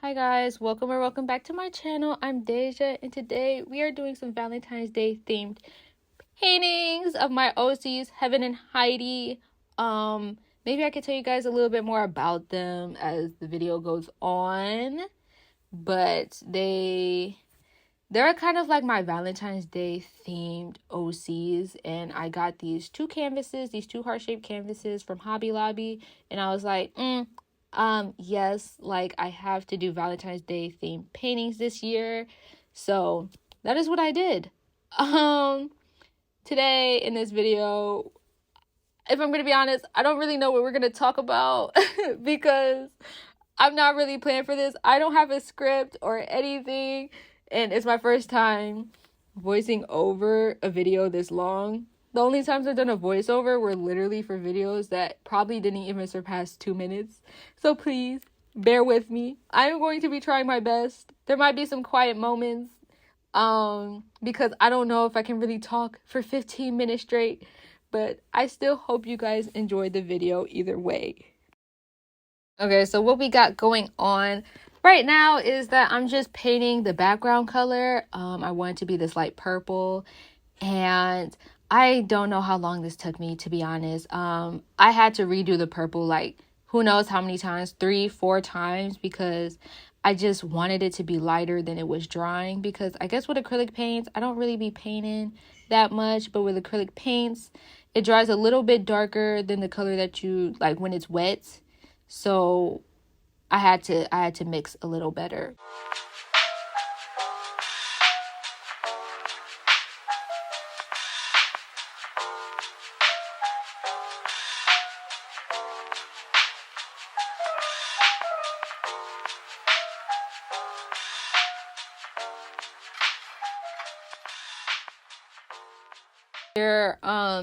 Hi guys, welcome or welcome back to my channel. I'm Deja, and today we are doing some Valentine's Day themed paintings of my OCs, Heaven and Heidi. Maybe I could tell you guys a little bit more about them as the video goes on, but they're kind of like my Valentine's Day themed OCs, and I got these two heart-shaped canvases from Hobby Lobby, and I was like, yes, like I have to do Valentine's Day themed paintings this year. So that is what I did. Today in this video, if I'm going to be honest, I don't really know what we're going to talk about because I'm not really planning for this. I don't have a script or anything, and it's my first time voicing over a video this long. The only times I've done a voiceover were literally for videos that probably didn't even surpass 2 minutes. So please, bear with me. I'm going to be trying my best. There might be some quiet moments, because I don't know if I can really talk for 15 minutes straight. But I still hope you guys enjoyed the video either way. Okay, so what we got going on right now is that I'm just painting the background color. I want it to be this light purple, and I don't know how long this took me, to be honest. I had to redo the purple like who knows how many times, 3-4 times, because I just wanted it to be lighter than it was drying. Because I guess with acrylic paints, I don't really be painting that much, but with acrylic paints, it dries a little bit darker than the color that you like when it's wet. So I had to mix a little better.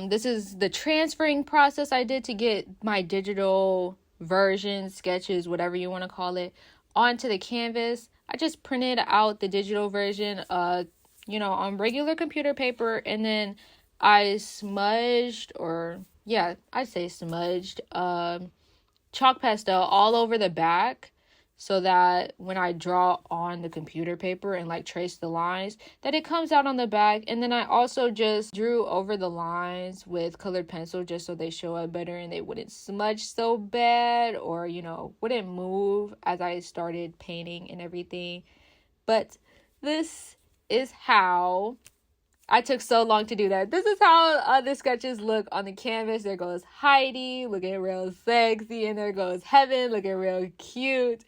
This is the transferring process I did to get my digital version, sketches, whatever you want to call it, onto the canvas. I just printed out the digital version, on regular computer paper, and then I smudged, chalk pastel all over the back, so that when I draw on the computer paper and like trace the lines, that it comes out on the back. And then I also just drew over the lines with colored pencil just so they show up better and they wouldn't smudge so bad, or wouldn't move as I started painting and everything. But this is how I took so long to do that. This is how the sketches look on the canvas. There goes Heidi, looking real sexy, and there goes Heaven, looking real cute.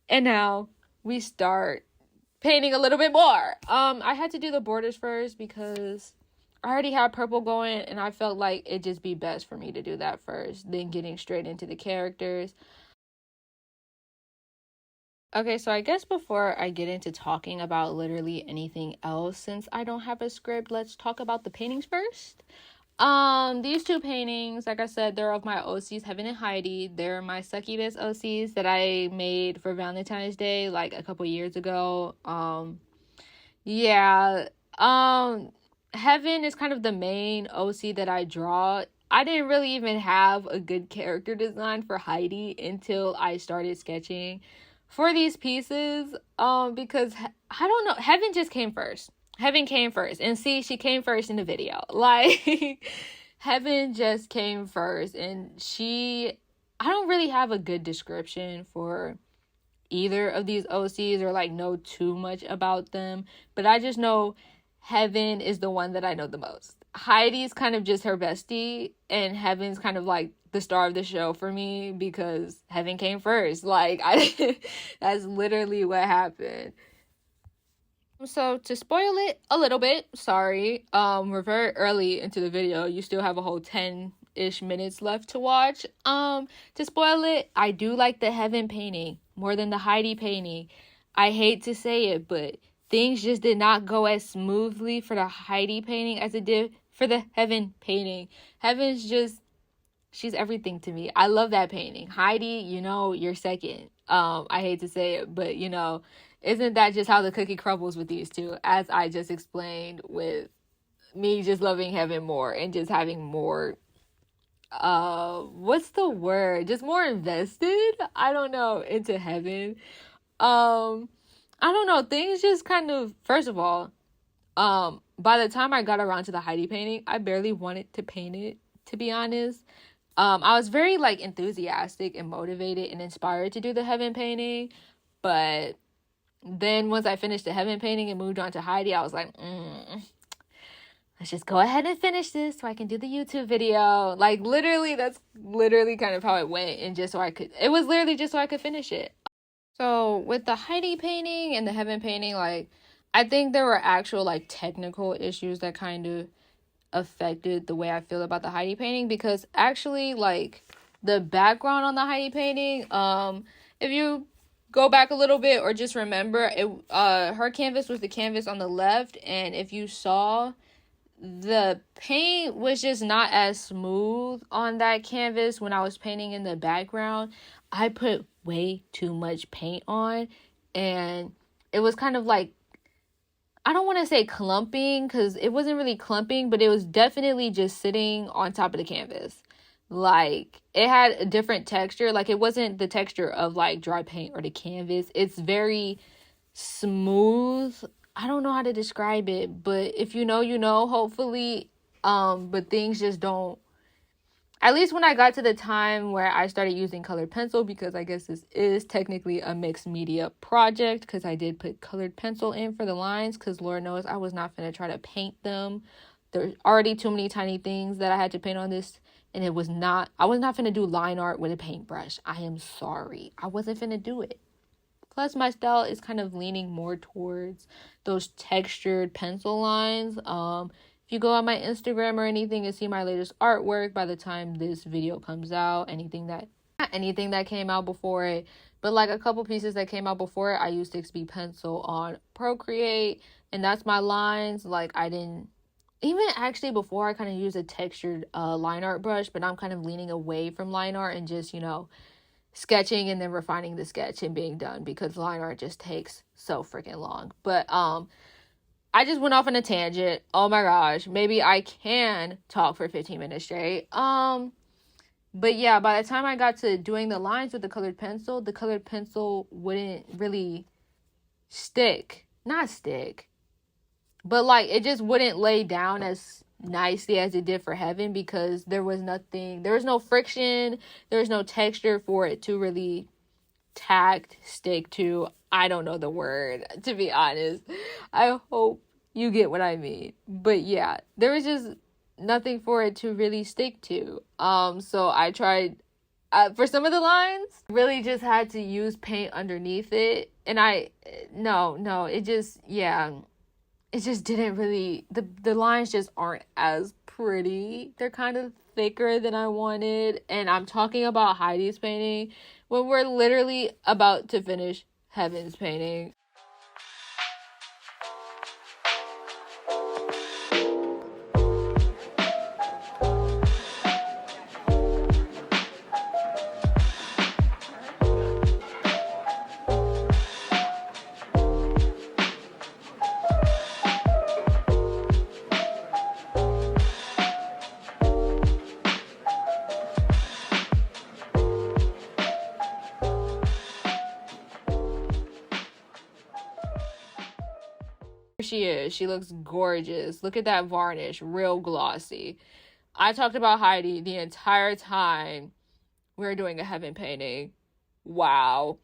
And now we start painting a little bit more. I had to do the borders first because I already had purple going, and I felt like it'd just be best for me to do that first, then getting straight into the characters. Okay, so I guess before I get into talking about literally anything else, since I don't have a script, let's talk about the paintings first. These two paintings, like I said, they're of my OCs, Heaven and Heidi. They're my succubus OCs that I made for Valentine's Day, like a couple years ago. Heaven is kind of the main OC that I draw. I didn't really even have a good character design for Heidi until I started sketching for these pieces, because I don't know, Heaven just came first. Heaven came first, and see, she came first in the video. Like, Heaven just came first, and I don't really have a good description for either of these OCs or like know too much about them, but I just know Heaven is the one that I know the most. Heidi's kind of just her bestie, and Heaven's kind of like the star of the show for me because Heaven came first. Like, that's literally what happened. So to spoil it a little bit, sorry, we're very early into the video. You still have a whole 10-ish minutes left to watch. To spoil it, I do like the Heaven painting more than the Heidi painting. I hate to say it, but things just did not go as smoothly for the Heidi painting as it did for the Heaven painting. Heaven's just, she's everything to me. I love that painting. Heidi, you're second. I hate to say it, but isn't that just how the cookie crumbles with these two? As I just explained, with me just loving Heaven more and just having more, what's the word? Just more invested, I don't know, into Heaven. I don't know, things just kind of, first of all, by the time I got around to the Heidi painting, I barely wanted to paint it, to be honest. I was very like enthusiastic and motivated and inspired to do the heaven painting, but then once I finished the heaven painting and moved on to Heidi, I was like, let's just go ahead and finish this so I can do the YouTube video. Like, literally, that's literally kind of how it went, and it was literally just so I could finish it. So with the Heidi painting and the heaven painting, like, I think there were actual like technical issues that kind of affected the way I feel about the Heidi painting, because actually, like, the background on the Heidi painting, if you go back a little bit or just remember it, her canvas was the canvas on the left, and if you saw, the paint was just not as smooth on that canvas when I was painting in the background. I put way too much paint on, and it was kind of like, I don't want to say clumping, because it wasn't really clumping, but it was definitely just sitting on top of the canvas. Like, it had a different texture. Like, it wasn't the texture of like dry paint or the canvas. It's very smooth. I don't know how to describe it, but if you know, you know, hopefully. But things just don't, at least when I got to the time where I started using colored pencil, because I guess this is technically a mixed media project, because I did put colored pencil in for the lines, because Lord knows I was not going to try to paint them. There's already too many tiny things that I had to paint on this, and I was not going to do line art with a paintbrush. I am sorry. I wasn't going to do it. Plus, my style is kind of leaning more towards those textured pencil lines. If you go on my Instagram or anything and see my latest artwork, by the time this video comes out, anything that came out before it, but like a couple pieces that came out before it, I used 6B pencil on Procreate, and that's my lines. Like, I didn't, even actually before, I kind of used a textured line art brush, but I'm kind of leaning away from line art and just, you know, sketching and then refining the sketch and being done, because line art just takes so freaking long. But I just went off on a tangent. Oh my gosh, maybe I can talk for 15 minutes straight. But yeah, by the time I got to doing the lines with the colored pencil wouldn't really not stick, but like, it just wouldn't lay down as nicely as it did for heaven, because there was no friction, there was no texture for it to really stick to. I don't know the word, to be honest. I hope you get what I mean. But yeah, there was just nothing for it to really stick to. So I tried, for some of the lines, really just had to use paint underneath it, and it just didn't really, the lines just aren't as pretty. They're kind of thicker than I wanted. And I'm talking about Heidi's painting when we're literally about to finish Heaven's painting. She looks gorgeous. Look at that varnish, real glossy. I talked about Heidi the entire time we were doing a heaven painting. Wow.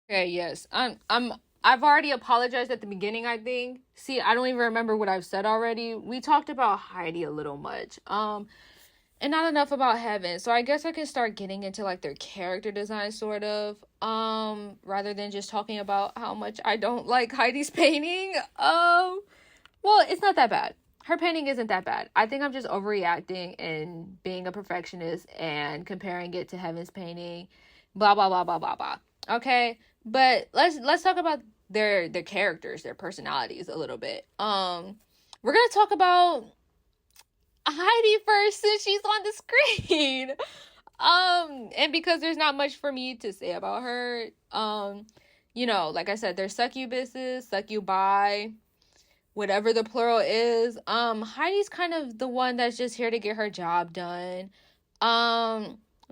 Okay, yes. I've already apologized at the beginning, I think. See, I don't even remember what I've said already. We talked about Heidi a little much. And not enough about heaven. So I guess I can start getting into like their character design, sort of. Rather than just talking about how much I don't like Heidi's painting. Well, it's not that bad. Her painting isn't that bad. I think I'm just overreacting and being a perfectionist and comparing it to Heaven's painting. Blah blah blah blah blah blah. Okay, but let's talk about their characters, their personalities a little bit. We're gonna talk about Heidi first, since she's on the screen. And because there's not much for me to say about her. You know, like I said, there's succubuses, succubi, whatever the plural is. Heidi's kind of the one that's just here to get her job done.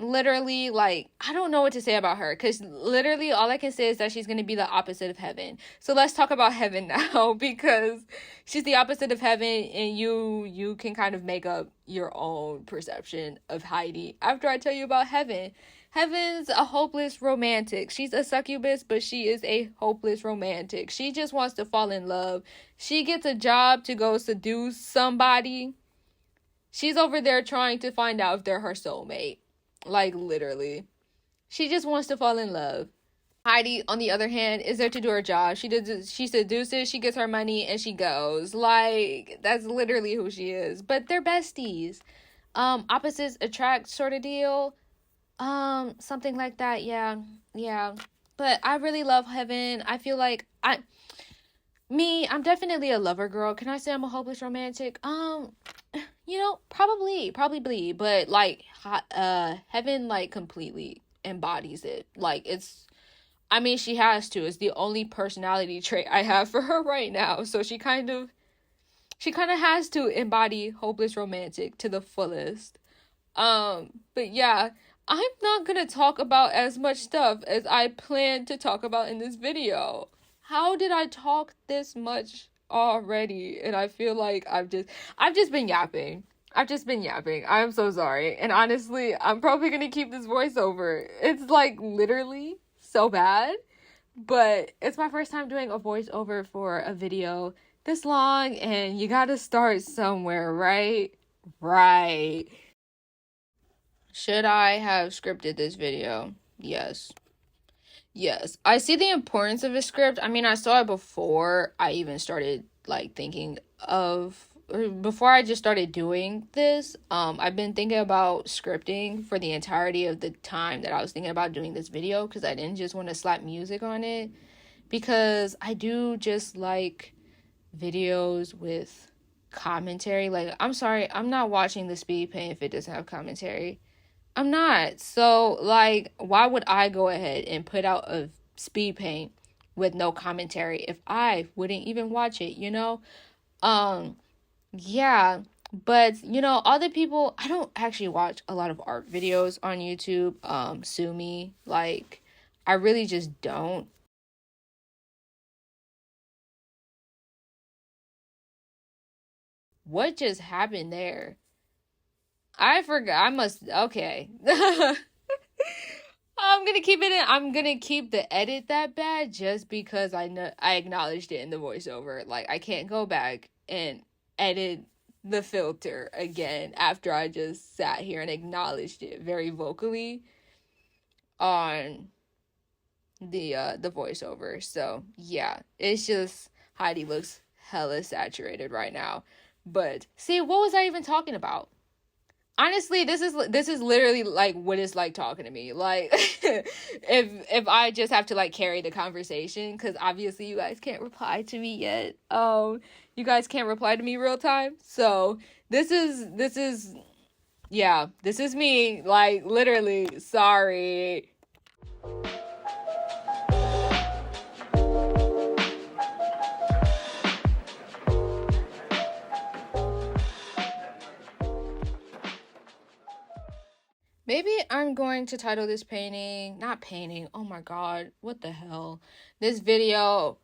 literally, like, I don't know what to say about her, because literally all I can say is that she's going to be the opposite of Heaven. So let's talk about Heaven now, because she's the opposite of Heaven, and you can kind of make up your own perception of Heidi after I tell you about Heaven. Heaven's a hopeless romantic. She's a succubus, but she is a hopeless romantic. She just wants to fall in love. She gets a job to go seduce somebody. She's over there trying to find out if they're her soulmate. Like, literally. She just wants to fall in love. Heidi, on the other hand, is there to do her job. She seduces, she gets her money, and she goes. Like, that's literally who she is. But they're besties. Opposites attract sort of deal. Something like that, yeah. But I really love Heaven. I feel like I'm definitely a lover girl. Can I say I'm a hopeless romantic? Probably, but like, Heaven like completely embodies it. Like, she has to. It's the only personality trait I have for her right now. So she kind of has to embody hopeless romantic to the fullest. But yeah, I'm not gonna talk about as much stuff as I planned to talk about in this video. How did I talk this much already? And I feel like I've just been yapping. I'm so sorry. And honestly, I'm probably gonna keep this voiceover. It's like literally so bad. But it's my first time doing a voiceover for a video this long, and you gotta start somewhere, right? Right. Should I have scripted this video? Yes. I see the importance of a script. I saw it before I even started like thinking of, or before I just started doing this. I've been thinking about scripting for the entirety of the time that I was thinking about doing this video, because I didn't just want to slap music on it, because I do just like videos with commentary. Like, I'm sorry, I'm not watching the speed paint if it doesn't have commentary. I'm not. So, like, why would I go ahead and put out a speed paint with no commentary if I wouldn't even watch it, Yeah. But, other people, I don't actually watch a lot of art videos on YouTube. Sue me. Like, I really just don't. What just happened there? I forgot. Okay. I'm gonna keep it in. I'm gonna keep the edit that bad just because I know I acknowledged it in the voiceover. Like, I can't go back and edit the filter again after I just sat here and acknowledged it very vocally on the voiceover. So yeah, it's just Heidi looks hella saturated right now. But see, what was I even talking about? Honestly, this is literally like what it's like talking to me. Like, if I just have to like carry the conversation, because obviously you guys can't reply to me yet. You guys can't reply to me real time. So this is me. Like, literally, sorry. Maybe I'm going to title this oh my god, what the hell, this video,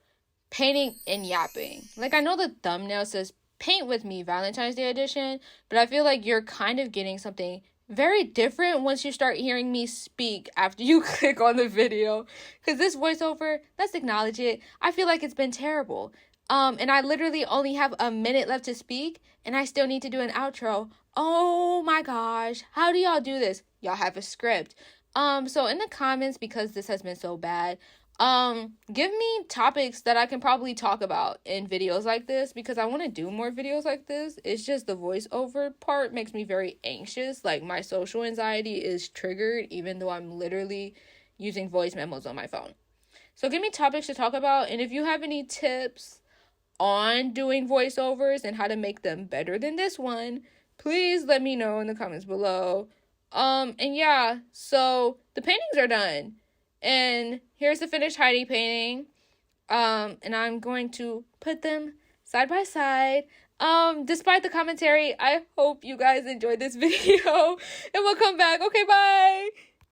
Painting and Yapping. Like, I know the thumbnail says Paint With Me Valentine's Day Edition, but I feel like you're kind of getting something very different once you start hearing me speak after you click on the video. Because this voiceover, let's acknowledge it, I feel like it's been terrible. And I literally only have a minute left to speak, and I still need to do an outro. Oh my gosh, how do y'all do this? Y'all have a script. So in the comments, because this has been so bad, give me topics that I can probably talk about in videos like this, because I want to do more videos like this. It's just the voiceover part makes me very anxious. Like, my social anxiety is triggered, even though I'm literally using voice memos on my phone. So give me topics to talk about, and if you have any tips on doing voiceovers and how to make them better than this one, please let me know in the comments below. And yeah, so the paintings are done. And here's the finished Heidi painting. And I'm going to put them side by side. Despite the commentary, I hope you guys enjoyed this video, and we'll come back. Okay, bye.